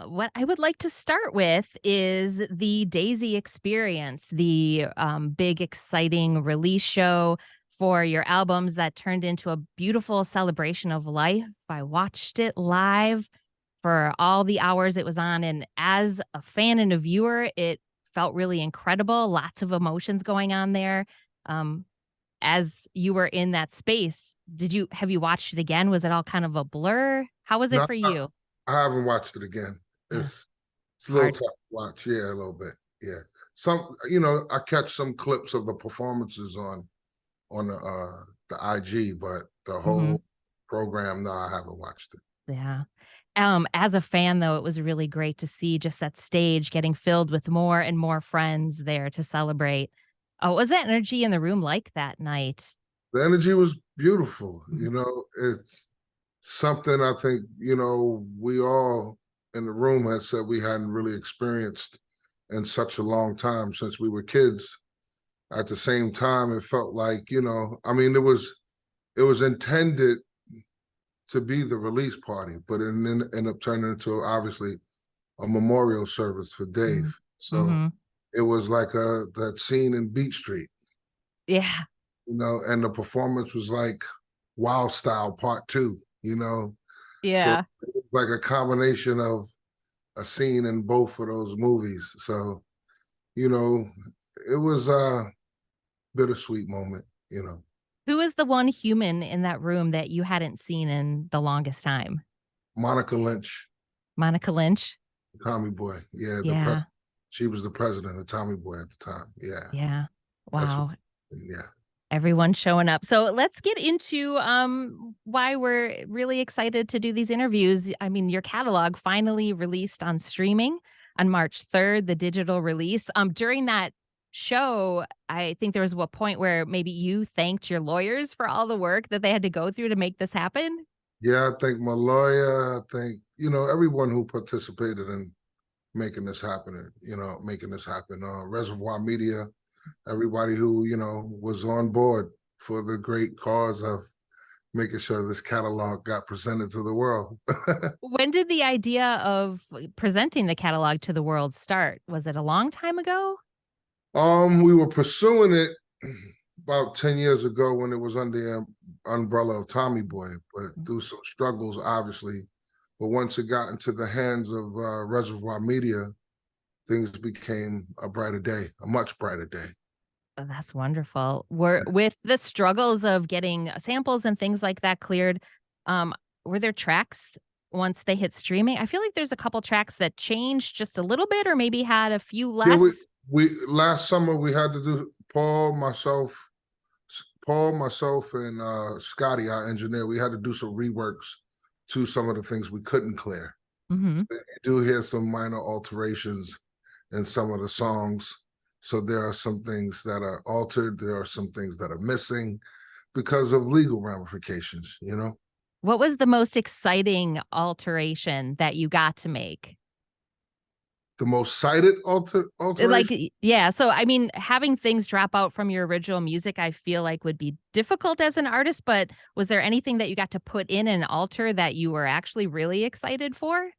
What I would like to start with is the Daisy experience, the big, exciting release show for your albums that turned into a beautiful celebration of life. I watched it live for all the hours it was on. And as a fan and a viewer, it felt really incredible. Lots of emotions going on there. Um, as you were in that space, have you watched it again? Was it all kind of a blur? How was it No, for you? I haven't watched it again. Yeah, It's a little hard. tough to watch. Yeah, a little bit. Yeah. I catch some clips of the performances on the IG, but the Mhm. whole program, no, I haven't watched it. Yeah. As a fan, though, it was really great to see just that stage getting filled with more and more friends there to celebrate. What was that energy in the room like that night? The energy was beautiful. Mhm. It's something I think, we all in the room had said we hadn't really experienced in such a long time since we were kids. At the same time, it felt like, I mean, it was intended to be the release party, but it ended up turning into obviously a memorial service for Dave. Mhm. So Mhm. it was like that scene in Beat Street, Yeah. and the performance was like Wild Style Part Two, So Yeah. it was like a combination of a scene in both of those movies. So, you know, it was a bittersweet moment. Who was the one human in that room that you hadn't seen in the longest time? Monica Lynch, Monica Lynch? Tommy Boy. Yeah, Yeah. she was the president of Tommy Boy at the time. Yeah. Yeah. That's what Wow. yeah. Everyone showing up. So let's get into why we're really excited to do these interviews. I mean, your catalog finally released on streaming on March 3rd, the digital release. During that show, I think there was a point where maybe you thanked your lawyers for all the work that they had to go through to make this happen. Yeah, I thank my lawyer. I thank, everyone who participated in making this happen. Reservoir Media, everybody who, was on board for the great cause of making sure this catalog got presented to the world. When did the idea of presenting the catalog to the world start? Was it a long time ago? We were pursuing it about 10 years ago when it was under the umbrella of Tommy Boy, but through some struggles, obviously. But once it got into the hands of Reservoir Media, things became a brighter day, a much brighter day. Oh, that's wonderful. With the struggles of getting samples and things like that cleared, um, were there tracks once they hit streaming? I feel like there's a couple tracks that changed just a little bit or maybe had a few Yeah, we less. we last summer we had to do Paul, myself, and Scotty, our engineer. We had to do some reworks to some of the things we couldn't clear. Mhm. So you do hear some minor alterations in some of the songs. So there are some things that are altered. There are some things that are missing because of legal ramifications. What was the most exciting alteration that you got to make? The most cited Like, alteration. yeah, so, I mean, having things drop out from your original music, I feel like would be difficult as an artist, but was there anything that you got to put in and alter that you were actually really excited for?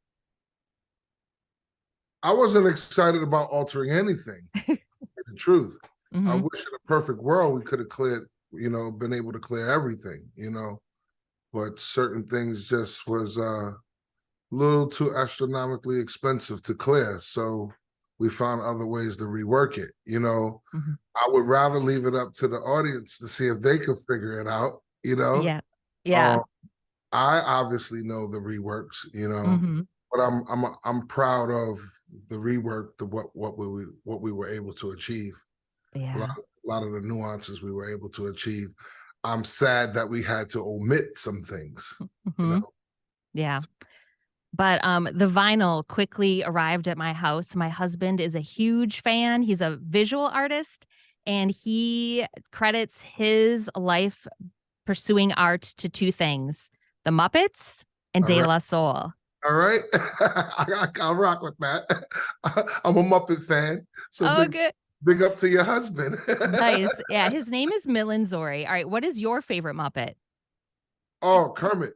I wasn't excited about altering anything. The truth. I Mhm. wish in a perfect world we could have cleared, been able to clear everything. But certain things just was a little too astronomically expensive to clear. So we found other ways to rework it. Mhm. I would rather leave it up to the audience to see if they could figure it out. Yeah. Yeah. Um, I obviously know the reworks, Mhm. but I'm proud of the rework, the what we were able to achieve. A lot, Yeah. a lot of the nuances we were able to achieve. I'm sad that we had to omit some things. You Mhm. know, Yeah. But, the vinyl quickly arrived at my house. My husband is a huge fan. He's a visual artist, and he credits his life pursuing art to 2 things, The Muppets and all De right, La Soul. all right. I'll rock with that. I'm a Muppet fan, so Oh, big good. big up to your husband. Nice. Yeah, his name is Zori. Alright, what is your favorite Muppet? Oh, Kermit.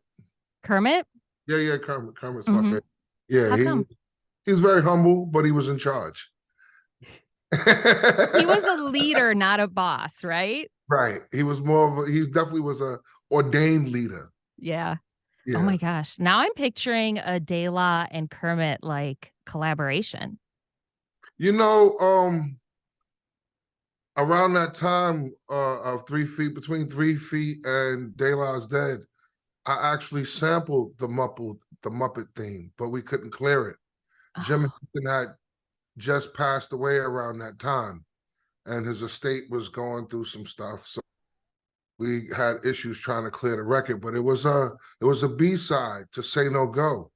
Kermit? Yeah, yeah, Kermit. Kermit's my Mhm. favorite. Yeah, How come? He's very humble, but he was in charge. He was a leader, not a boss, right? Right. He was more of a, he definitely was a ordained leader. Yeah. Oh Yeah. my gosh. Now I'm picturing a De La and Kermit like collaboration. You know, around that time of 3 feet, between 3 feet and De La's Dead, I actually sampled the Muppet theme, but we couldn't clear it. Jim Oh, Henson had just passed away around that time, and his estate was going through some stuff. So we had issues trying to clear the record, but it was a B-side to Say No Go,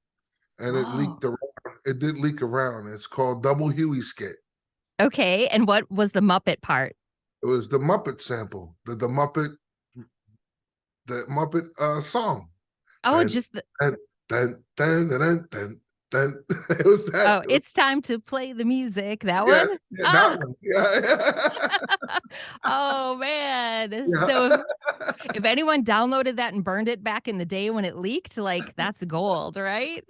and it oh. leaked around. It did leak around. It's called Double Huey Skit. Okay. And what was the Muppet part? It was the Muppet sample, the Muppet song. Oh, Then just the, then it was that. oh, It was, it's time to play the music. That one? yes, yeah, Ah, that one. Yeah. oh man. So Yeah. if anyone downloaded that and burned it back in the day when it leaked, like that's gold, right?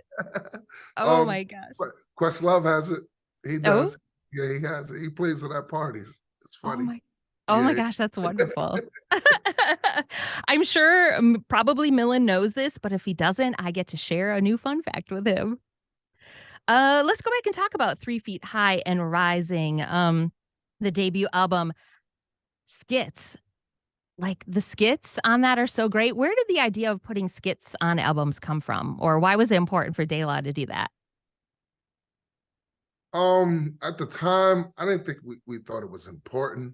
Oh um my gosh. Questlove has it. He Oh, does. Yeah, he has it. He plays it at parties. It's oh funny. oh my Yeah. gosh, that's wonderful. I'm sure probably Millen knows this, but if he doesn't, I get to share a new fun fact with him. Let's go back and talk about 3 Feet High and Rising, the debut album skits. Like the skits on that are so great. Where did the idea of putting skits on albums come from? Or why was it important for De La to do that? At the time, I didn't think we thought it was important.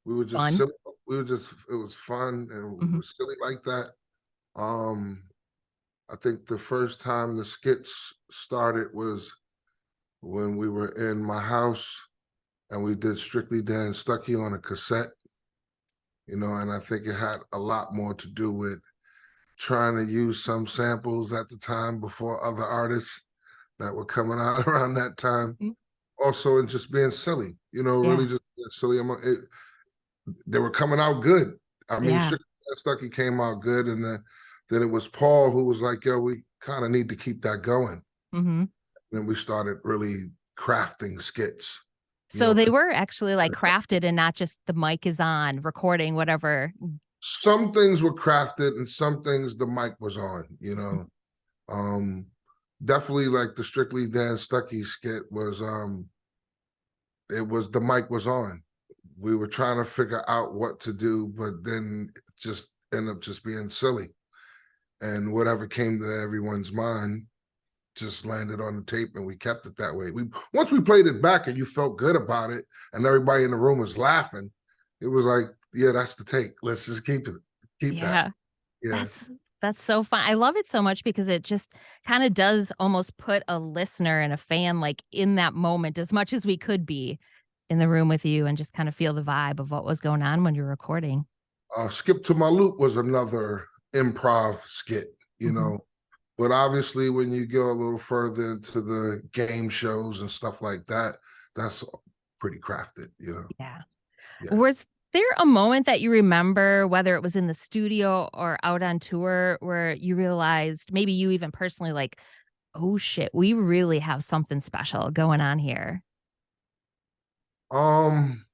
We were just Fun. silly. We were just it was fun and we Hmm. were silly like that. Um, I think the first time the skits started was when we were in my house and we did Strictly Dan Stucky on a cassette, and I think it had a lot more to do with trying to use some samples at the time before other artists that were coming out around that time. Mm. Also, and just being silly, really Yeah. just being silly. They were coming out good. I mean, Yeah. Strictly Stucky came out good, and then it was Paul who was like, "Yo, we kind of need to keep that going." Hmm. Then we started really crafting skits. You So know, they were actually like crafted and not just the mic is on recording whatever. some things were crafted, and some things the mic was on. Um, Definitely like the Strictly Dan Stucky skit was. It was the mic was on. We were trying to figure out what to do, but then just end up just being silly. And whatever came to everyone's mind just landed on the tape, and we kept it that way. We once we played it back and you felt good about it and everybody in the room was laughing, it was like, yeah, that's the take. Let's just keep that. Yeah. Yeah. That's that's so fun. I love it so much because it just kind of does almost put a listener and a fan like in that moment as much as we could be in the room with you and just kind of feel the vibe of what was going on when you're recording. Skip to My Loop was another improv skit, Mhm. but obviously when you go a little further into the game shows and stuff like that, that's pretty crafted. Yeah. Yeah. Was there a moment that you remember, whether it was in the studio or out on tour, where you realized maybe you even personally like, oh shit, we really have something special going on here? Um,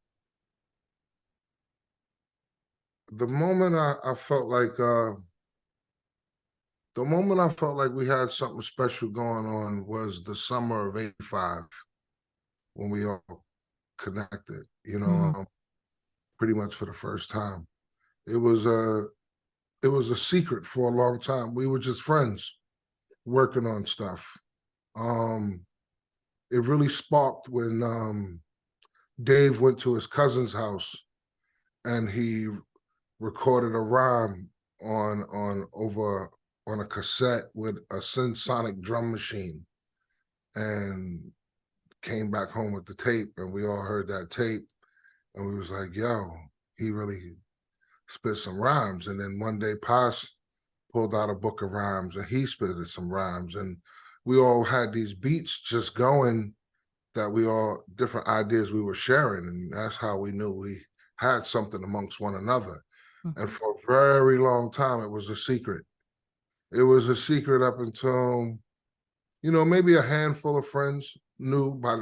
the moment I felt like we had something special going on was the summer of '85 when we all connected, Mhm. pretty much for the first time. It was a secret for a long time. We were just friends working on stuff. Um, it really sparked when Dave went to his cousin's house and he recorded a rhyme on a cassette with a Sonic drum machine, and came back home with the tape, and we all heard that tape, and we was like, "Yo, he really spit some rhymes." And then one day, Paz pulled out a book of rhymes, and he spitted some rhymes, and we all had these beats just going that we all different ideas we were sharing, and that's how we knew we had something amongst one another. And Mhm. for a very long time, it was a secret. It was a secret up until maybe a handful of friends knew. By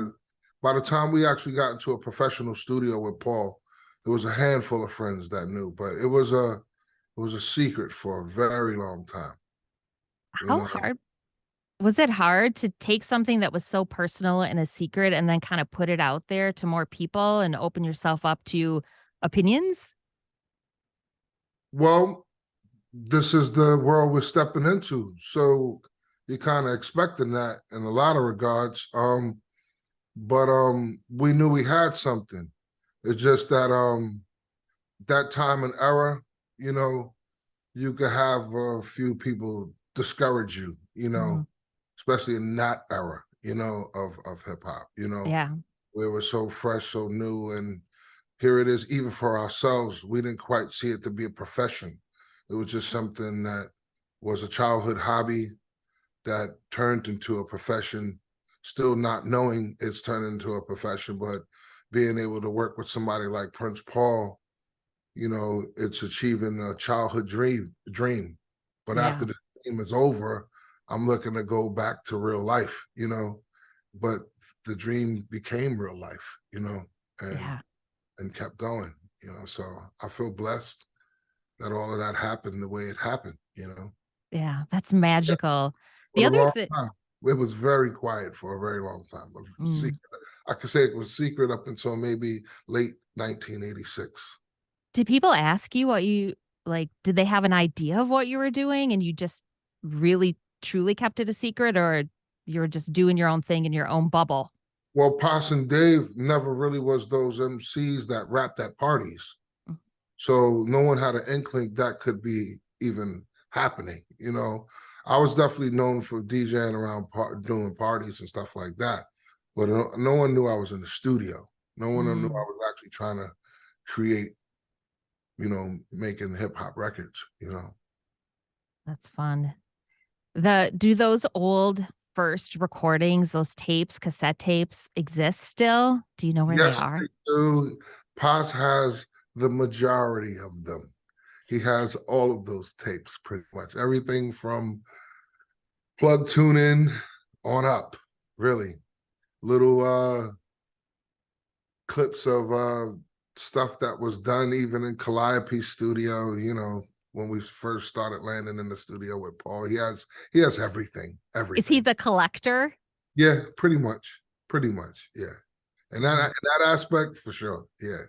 the time we actually got into a professional studio with Paul, there was a handful of friends that knew, but it was a secret for a very long time. You How know, hard was it hard to take something that was so personal and a secret and then kind of put it out there to more people and open yourself up to opinions? well, this is the world we're stepping into, so you're kind of expecting that in a lot of regards. But we knew we had something. It's just that that time and era, you know, you could have a few people discourage you, Mm, especially in that era, of hip hop, yeah, we were so fresh, so new, and here it is. Even for ourselves, we didn't quite see it to be a profession. It was just something that was a childhood hobby that turned into a profession, still not knowing it's turned into a profession, but being able to work with somebody like Prince Paul, it's achieving a childhood dream. But yeah, after the dream is over, I'm looking to go back to real life. But the dream became real life, and yeah, and kept going. So I feel blessed that all of that happened the way it happened. yeah. That's magical. For The a other long thing, time. It was very quiet for a very long time. mm, I could say it was secret up until maybe late 1986. did people ask you what you like? Did they have an idea of what you were doing and you just really truly kept it a secret, or you were just doing your own thing in your own bubble? Well, Poss and Dave never really was those MCs that rapped at parties. Mm, So no one had an inkling that could be even happening. I was definitely known for DJing around doing parties and stuff like that. But no one knew I was in the studio. No one knew I mm, was actually trying to create, making hip hop records. that's fun. Do those old first recordings, those tapes, cassette tapes exist still? Do you know where they Yes, they are? do. Paz has the majority of them. He has all of those tapes, pretty much everything from plug tune in on up. Really, little clips of stuff that was done even in Calliope studio. When we first started landing in the studio with Paul, he has everything, Is he everything. the collector? Yeah, pretty much. Yeah, and that Mm, in that aspect for sure. Yeah,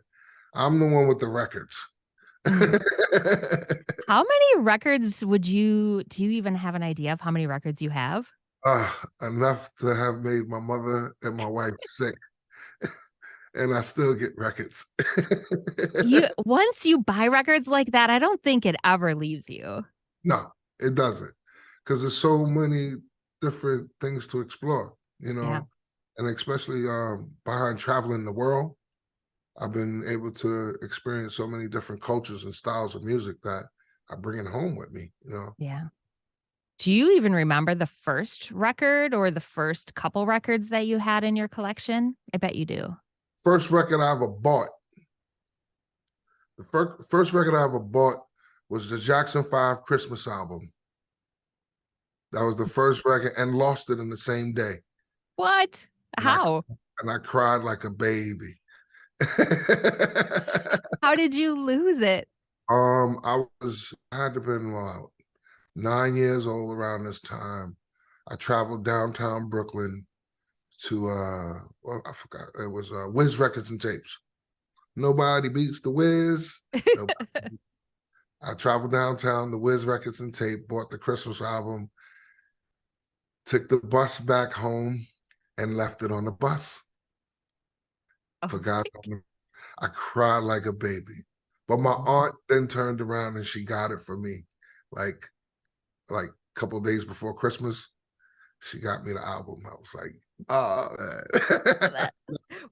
I'm the one with the records. mm. How many records do you even have an idea of how many records you have? Enough to have made my mother and my wife sick, and I still get records. You once you buy records like that, I don't think it ever leaves you. No, it doesn't, because there's so many different things to explore, Yeah. and especially behind traveling the world, I've been able to experience so many different cultures and styles of music that I bring it home with me. Yeah. Do you even remember the first record or the first couple records that you had in your collection? I bet you do. First record I ever bought, the first record I ever bought was the Jackson 5 Christmas album. That was the first record, and lost it in the same day. What? And I How? and I cried like a baby. How did you lose it? I had to been about 9 years old around this time. I traveled downtown Brooklyn to well, I forgot, it was Wiz Records and Tapes. Nobody beats the Wiz. Nobody. I traveled downtown the Wiz Records and Tape, bought the Christmas album, took the bus back home, and left it on the bus. Oh Forgot. my I cried like a baby. But my aunt then turned around and she got it for me, like a couple of days before Christmas. She got me the album. I was like, oh man. God.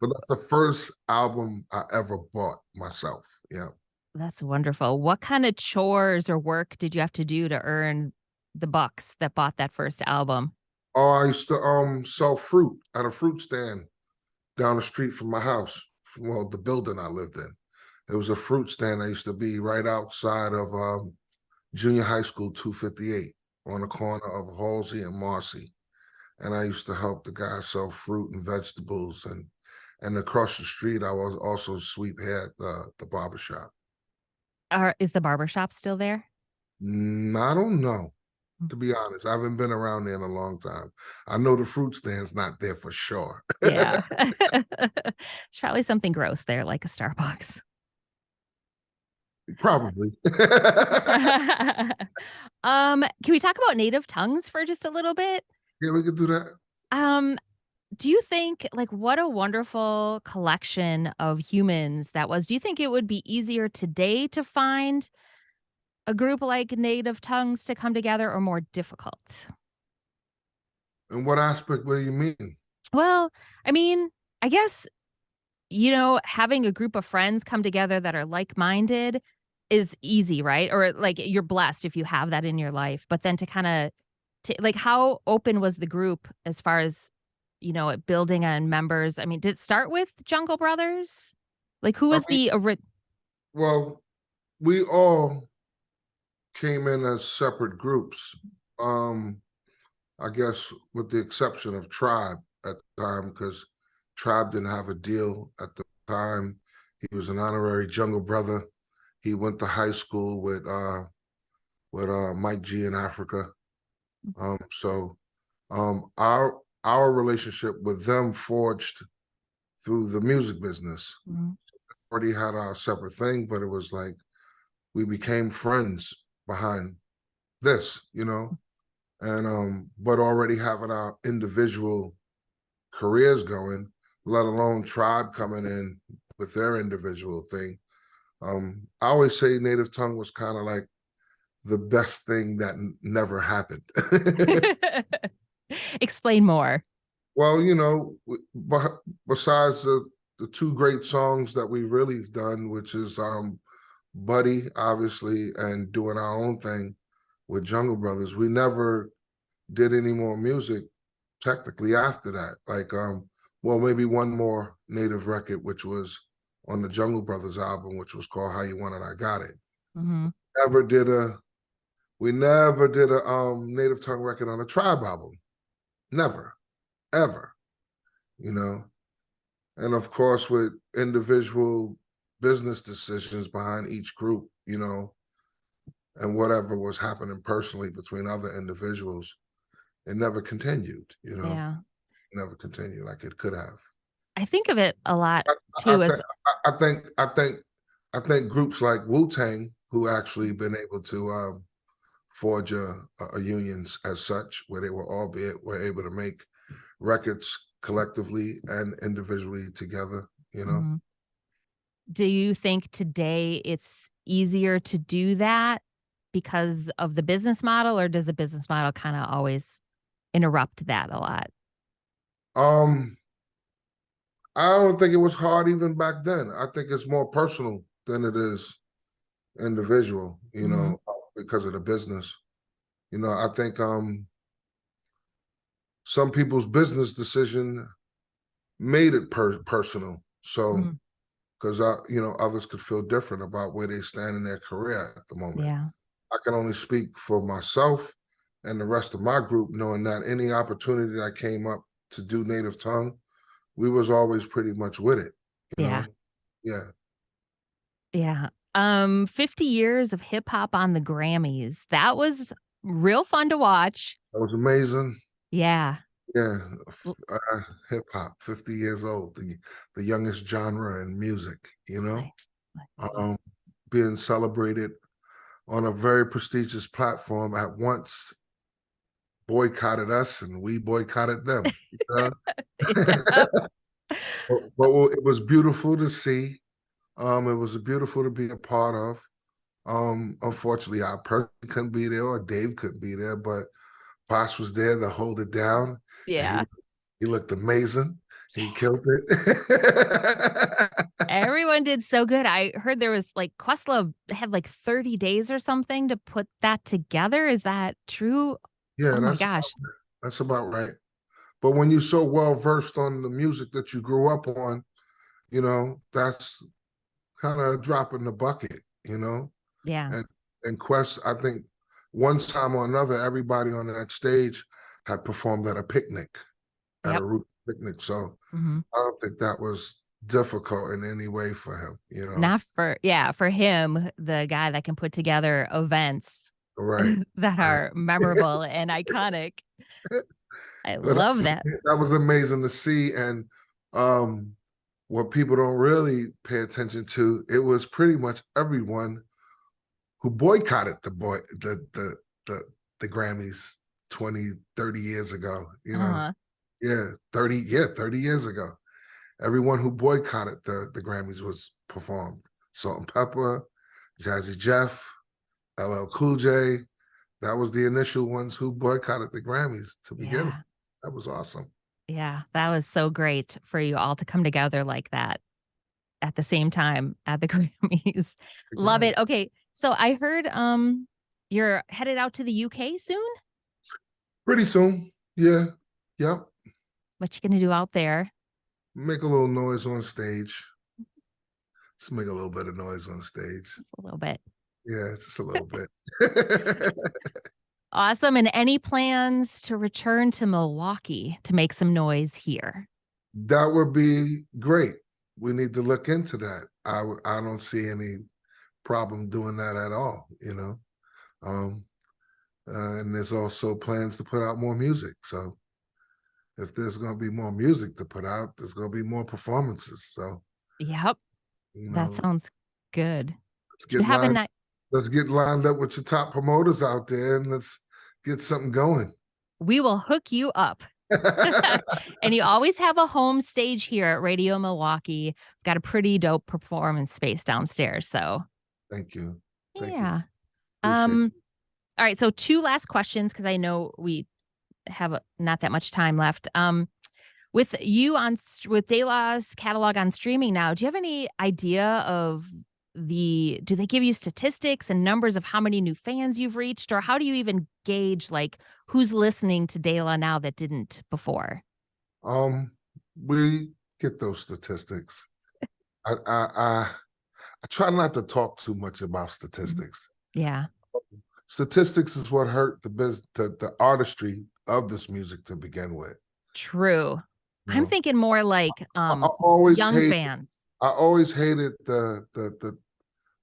But that's the first album I ever bought myself. Yeah. That's wonderful. What kind of chores or work did you have to do to earn the bucks that bought that first album? Oh, I used to sell fruit at a fruit stand down the street from my house. Well, the building I lived in. It was a fruit stand that used to be right outside of junior high school 258 on the corner of Halsey and Marcy. and I used to help the guys sell fruit and vegetables, and across the street I was also sweep hair at the barber shop. Is the barber shop still there? I don't know, to be honest. I haven't been around there in a long time. I know the fruit stand's not there for sure. Yeah. It's probably something gross there, like a Starbucks. Probably. Can we talk about native tongues for just a little bit? Yeah, we could do that. Um, do you think like what a wonderful collection of humans that was? Do you think it would be easier today to find a group like native tongues to come together or more difficult? In what aspect? What do you mean? Well, I mean, I guess having a group of friends come together that are like-minded is easy, right? Or like you're blessed if you have that in your life. But then to kind of like how open was the group as far as it building on members? I mean, did it start with Jungle Brothers? Like who I was mean, the well, we all came in as separate groups. Um, I guess with the exception of Tribe at the time, because Tribe didn't have a deal at the time. He was an honorary Jungle Brother. He went to high school with Mike G in Africa. So our relationship with them forged through the music business. Mhm. Already had our separate thing, but it was like we became friends behind this, and but already having our individual careers going, let alone Tribe coming in with their individual thing. I always say Native Tongue was kind of like the best thing that never happened. Explain more? Well, besides the two great songs that we really done, which is Buddy, obviously, and doing our own thing with Jungle Brothers, we never did any more music technically after that. Like, well, maybe one more native record, which was on the Jungle Brothers album, which was called How You Want It, I Got It. Hmm. Never did a we never did a native tongue record on a Tribe album. Never, ever, you know. And of course, with individual business decisions behind each group, and whatever was happening personally between other individuals, it never continued, Yeah. never continued like it could have. I think of it a lot I, I too as think I think I think I think groups like Wu Tang, who actually been able to forge a union as such, where they were able to make records collectively and individually together. Mhm. Do you think today it's easier to do that because of the business model, or does the business model kind of always interrupt that a lot? Um, I don't think it was hard even back then. I think it's more personal than it is individual. Mhm. Because of the business. I think some people's business decision made it personal. So Mhm. because others could feel different about where they stand in their career at the moment. Yeah. I can only speak for myself and the rest of my group, knowing that any opportunity that came up to do native tongue, we was always pretty much with it, you Yeah. know? Yeah. Yeah. 50 years of hip hop on the Grammys. That was real fun to watch. That was amazing. Yeah. Yeah. L- Hip hop, 50 years old, the youngest genre in music, I, I- um, being celebrated on a very prestigious platform at once boycotted us and we boycotted them. yeah. But it was beautiful to see. It was beautiful to be a part of. Unfortunately, I personally couldn't be there, or Dave couldn't be there, but Boss was there to hold it down, and he Yeah. he looked amazing. He killed it. Everyone did so good. I heard there was like Questlove had like 30 days or something to put that together. Is that true? Yeah, Oh my gosh. that's about right. But when you're so well versed on the music that you grew up on, that's kind of dropping the bucket, Yeah. and Quest, I think one time or another, everybody on that stage had performed at a picnic, at a Yep. root picnic. So Hmm. I don't think that was difficult in any way for him, you know. Not for, yeah, for him, the guy that can put together events Right. that Right. are memorable and iconic. I But love that. that was amazing to see. And um, what people don't really pay attention to, it was pretty much everyone who boycotted the Grammys 20, 30 years ago, you know. Uh-huh. Yeah, 30 years ago. Everyone who boycotted the Grammys was performed. Salt and Pepper, Jazzy Jeff, LL Cool J. That was the initial ones who boycotted the Grammys to begin with. Yeah. That was awesome. Yeah. That was so great for you all to come together like that at the same time at the Grammys. Love Right. it. Okay. So I heard you're headed out to the UK soon. Pretty soon. Yeah. Yep. What you gonna do out there? Make a little noise on stage. Just make a little bit of noise on stage. Just a little bit. Yeah, just a little bit. Awesome. And any plans to return to Milwaukee to make some noise here? That would be great. We need to look into that. I don't see any problem doing that at all, you know. Um, and there's also plans to put out more music. So if there's going to be more music to put out, there's going to be more performances. So, Yep. you That know, sounds good. let's Do you get have a lined night? let's get lined up with your top promoters out there and let's get something going. We will hook you up. And you always have a home stage here at Radio Milwaukee. Got a pretty dope performance space downstairs. So Thank you. Thank you. yeah. Appreciate it. All right. So two last questions because I know we have not that much time left. With you on with De La's catalog on streaming now, do you have any idea of do they give you statistics and numbers of how many new fans you've reached, or how do you even gauge like who's listening to De La now that didn't before? Um, we get those statistics. I try not to talk too much about Mhm. statistics. Yeah, Statistics is what hurt the artistry of this music to begin with. true. You I'm know, thinking more like I always young hate fans. I always hated the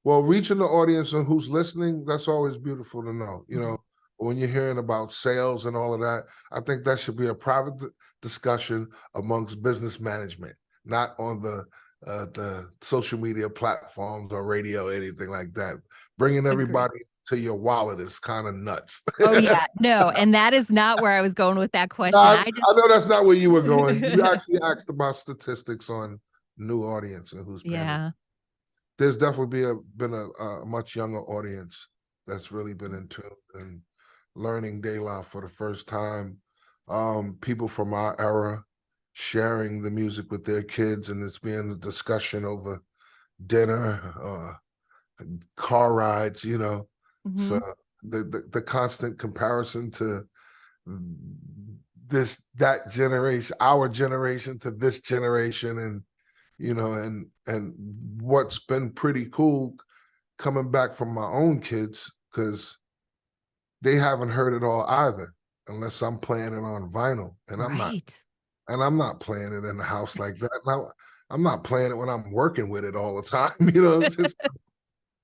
well, reaching the audience and who's listening, that's always beautiful to know. You Mhm. know, when you're hearing about sales and all of that, I think that should be a private discussion amongst business management, not on the social media platforms or radio, anything like that. Bringing Agree. everybody to your wallet is kind of nuts. Oh yeah, no, and that is not where I was going with that No, question. I know that's not where you were going. You actually asked about statistics on new audience and who's paying it. Yeah. There's definitely been a much younger audience that's really been in tune and learning De La for the first time. People from our era sharing the music with their kids, and it's being a discussion over dinner, car rides, you know. So Mhm. the constant comparison to that generation, our generation to this generation, and you know, and what's been pretty cool coming back from my own kids because they haven't heard it all either, unless I'm playing it on vinyl, Right. and I'm not playing it in the house like that. Now I'm not playing it when I'm working with it all the time, you know.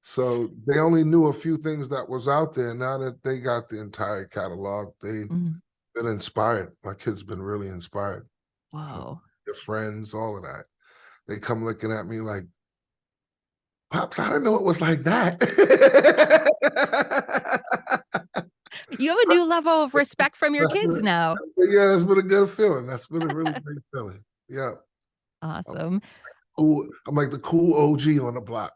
So they only knew a few things that was out there. Now that they got the entire catalog, they've Mhm. been inspired. My kids been really inspired. Whoa. Their friends, all of that. They come looking at me like, Pops, I didn't know it was like that. You have a new level of respect from your kids now. Yeah, that's been a good feeling. That's been a really great feeling. Yeah. I'm Awesome. cool. I'm like the cool OG on the block.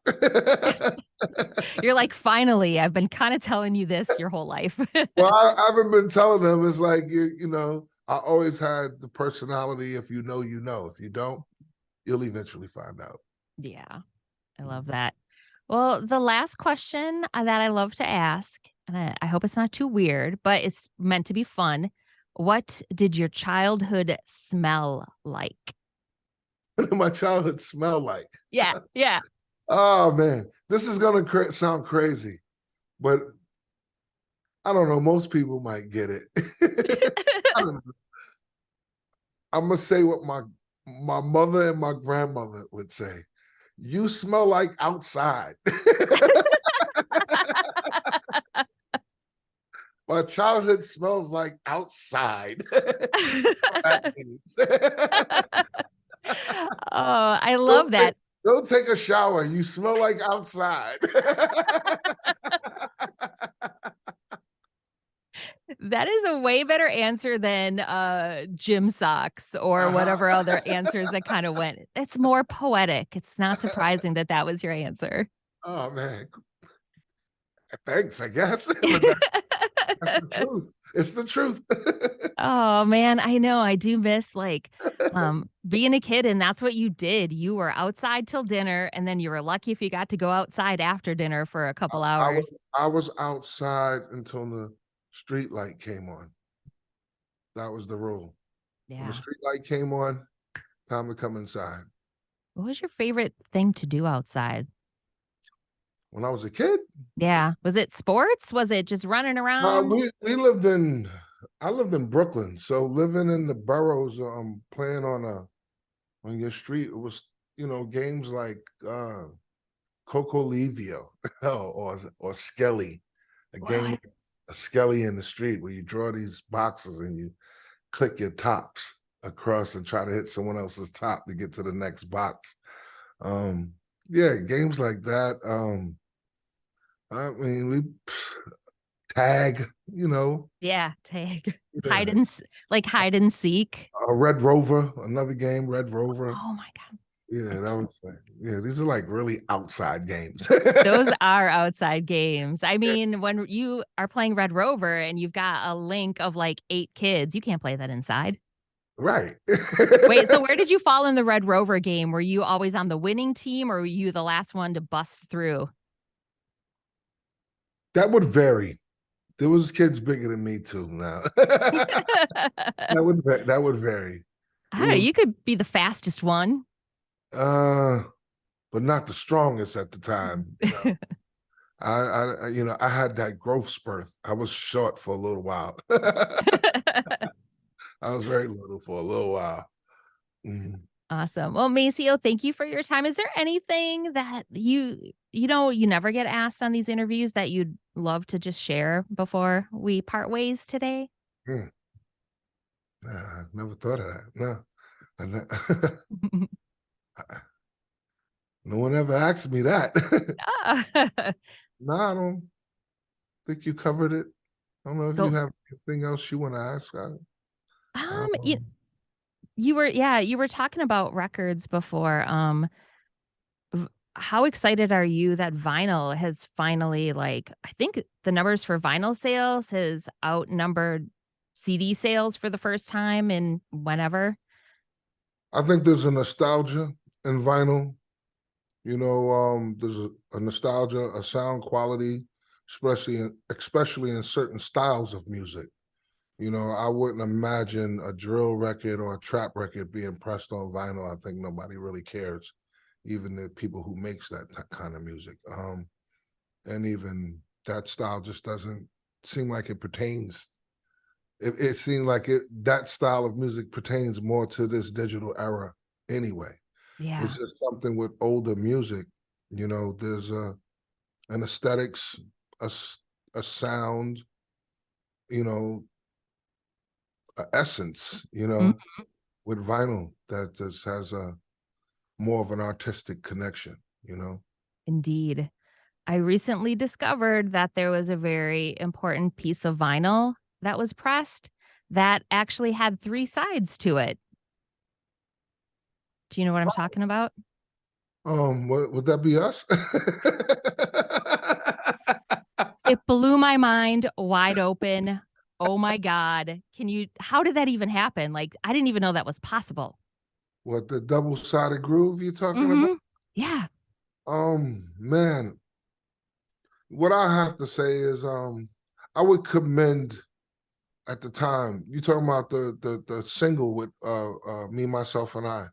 You're like, finally, I've been kind of telling you this your whole life. Well, I haven't been telling them. It's like, you know, I always had the personality. If you know, you know. If you don't, you'll eventually find out. Yeah, I love that. Well, the last question that I love to ask, and I hope it's not too weird, but it's meant to be fun. What did your childhood smell like? What did my childhood smell like? Yeah, yeah. Oh man, this is gonna sound crazy, but I don't know. Most people might get it. I'm gonna say what my mother and my grandmother would say. You smell like outside. My childhood smells like outside. Oh, I love Don't take, that. don't take a shower. You smell like outside. That is a way better answer than, gym socks or Uh-huh. whatever other answers that kinda went. It's more poetic. It's not surprising that that was your answer. Oh man, thanks. I guess, but that's the truth. It's the truth. Oh, man, I know, I do miss, like, being a kid, and that's what you did. You were outside till dinner, and then you were lucky if you got to go outside after dinner for a couple I was hours. I was outside until the street light came on. That was the rule. When the Yeah. street light came on, time to come inside. What was your favorite thing to do outside? When I was a kid, Yeah. Was it sports? Was it just running uh, around? we lived in I lived in Brooklyn, so living in the boroughs, playing on your street, it was games like Coco Livio or Skelly, a game What? a Skelly in the street where you draw these boxes and you click your tops across and try to hit someone else's top to get to the next box. Um, yeah, games like that. I mean, we tag, Yeah, tag. yeah. Hide and seek. Red Rover, another game, Red Rover. Oh my god. Yeah, that It's was like, yeah, these are like really outside games. those are outside games. I mean, when you are playing Red Rover and you've got a link of, like, 8 kids, you can't play that inside. Right. Wait, so where did you fall in the Red Rover game? Were you always on the winning team, or were you the last one to bust through? That would vary. There was kids bigger than me too now. That would vary. I It don't know, would you could be the fastest one. uh but not the strongest at the time. I had that growth spurt. I was short for a little while. I was very little for a little while. Mhm. Awesome. Well, Maceo, thank you for your time. Is there anything that you never get asked on these interviews that you'd love to just share before we part ways today? Hmm. Nah, I never thought of that. No. No one ever asked me that. Ah. No, I don't think you covered it. I don't know if you Go. have anything else you want to ask. Um, you, Um, you were talking about records before. How excited are you that vinyl has finally, like, I think the numbers for vinyl sales has outnumbered CD sales for the first time in whenever? I think there's a nostalgia in vinyl. There's a nostalgia, a sound quality, especially in certain styles of music. I wouldn't imagine a drill record or a trap record being pressed on vinyl. I think nobody really cares, even the people who makes that kind of music. And even that style just doesn't seem like it pertains. It seems like that style of music pertains more to this digital era anyway. It's Yeah. just something with older music. There's an aesthetics, a sound, you know, a essence, Mm, with vinyl that just has a more of an artistic connection. indeed. I recently discovered that there was a very important piece of vinyl that was pressed that actually had 3 sides to it. Do you know what I'm talking about? Would that be us? It blew my mind wide open. Oh my god. How did that even happen? Like, I didn't even know that was possible. What, the double-sided groove you're talking about? Mhm. Yeah. Man, what I have to say is, I would commend at the time. You talking about the single with me, myself, and I.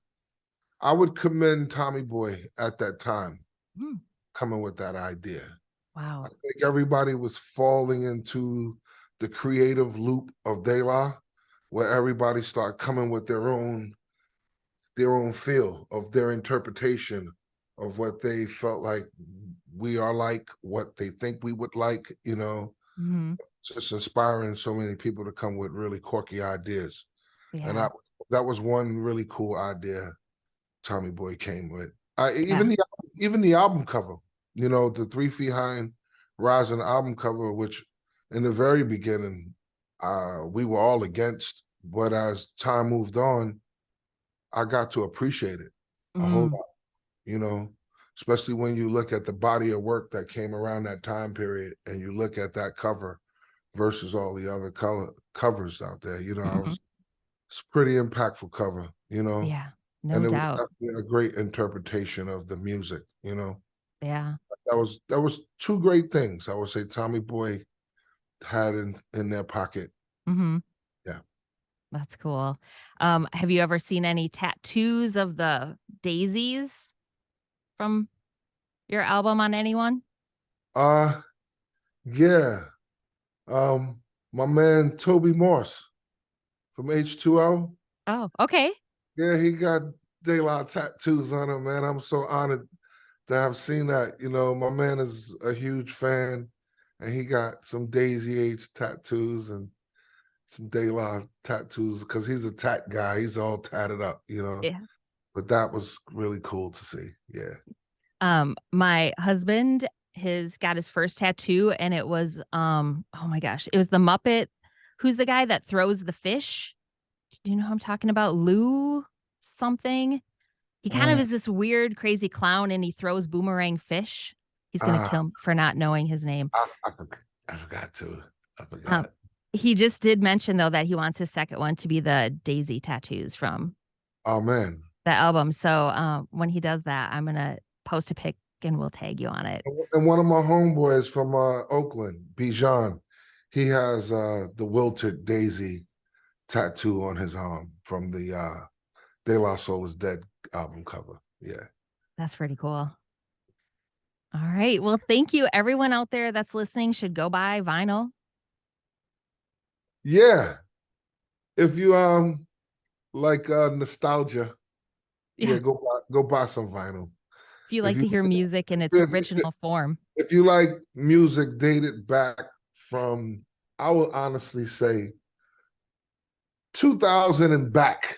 I would commend Tommy Boy at that time Mm. coming with that idea. I Wow. think everybody was falling into the creative loop of De La, where everybody started coming with their own feel of their interpretation of what they felt like we are like, what they think we would like, you know. Hmm. Just inspiring so many people to come with really quirky ideas. And Yeah. that was one really cool idea Tommy Boy came with. Yeah. Even the album cover, you know, the 3 Feet High and Rising album cover, which in the very beginning we were all against, but as time moved on, I got to appreciate it a whole Mm. lot, you know, especially when you look at the body of work that came around that time period and you look at that cover versus all the other covers out there. You know, Hmm. it's a pretty impactful cover, you know, Yeah. No and it was doubt. definitely a great interpretation of the music, you know. Yeah. That was two great things I would say Tommy Boy had in their pocket. Hmm. Yeah. That's cool. Have you ever seen any tattoos of the daisies from your album on anyone? Uh yeah. Um my man Toby Morse from H2O. Oh, okay. Yeah, he got De La tattoos on him, man. I'm so honored to have seen that. You know, my man is a huge fan, and he got some Daisy Age tattoos and some De La tattoos because he's a tat guy. He's all tatted up, you know. Yeah. But that was really cool to see. Yeah. My husband, his got his first tattoo and it was oh my gosh, it was the Muppet. Who's the guy that throws the fish? Do you know who I'm talking about? Lou something. He kind of Mm. is this weird, crazy clown and he throws boomerang fish. He's gonna Ah, kill me for not knowing his name. I forgot to. I Um, forgot. he just did mention though that he wants his second one to be the Daisy tattoos from Oh man. the album. So when he does that, I'm gonna post a pic and we'll tag you on it. And one of my homeboys from Oakland, Bijan, he has the wilted daisy tattoo on his arm from the De La Soul is Dead album cover. Yeah. That's pretty cool. All right. Well, thank you. Everyone out there that's listening should go buy vinyl. Yeah. If you like nostalgia, Yeah. yeah, go buy some vinyl. If you If like you to hear music in its original form. if you like music dated back from, I would honestly say 2000 and back,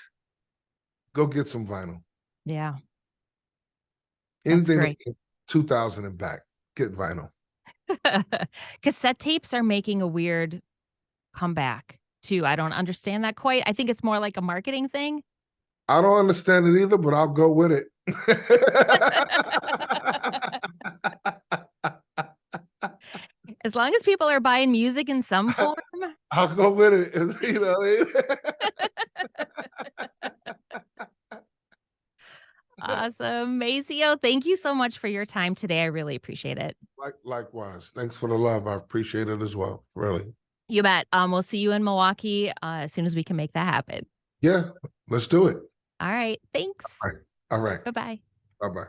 go get some vinyl. Yeah, that's Anything great. like 2000 and back, get vinyl. Cassette tapes are making a weird comeback too. I don't understand that quite. I think it's more like a marketing thing. I don't understand it either, but I'll go with it. As long as people are buying music in some form. I'll go with it. You know what Awesome. Maceo, thank you so much for your time today. I really appreciate it. Likewise. Thanks for the love. I appreciate it as well. Really. You bet. We'll see you in Milwaukee as soon as we can make that happen. Yeah, let's do it. All right. Thanks. All right. All right. Bye bye. Bye bye.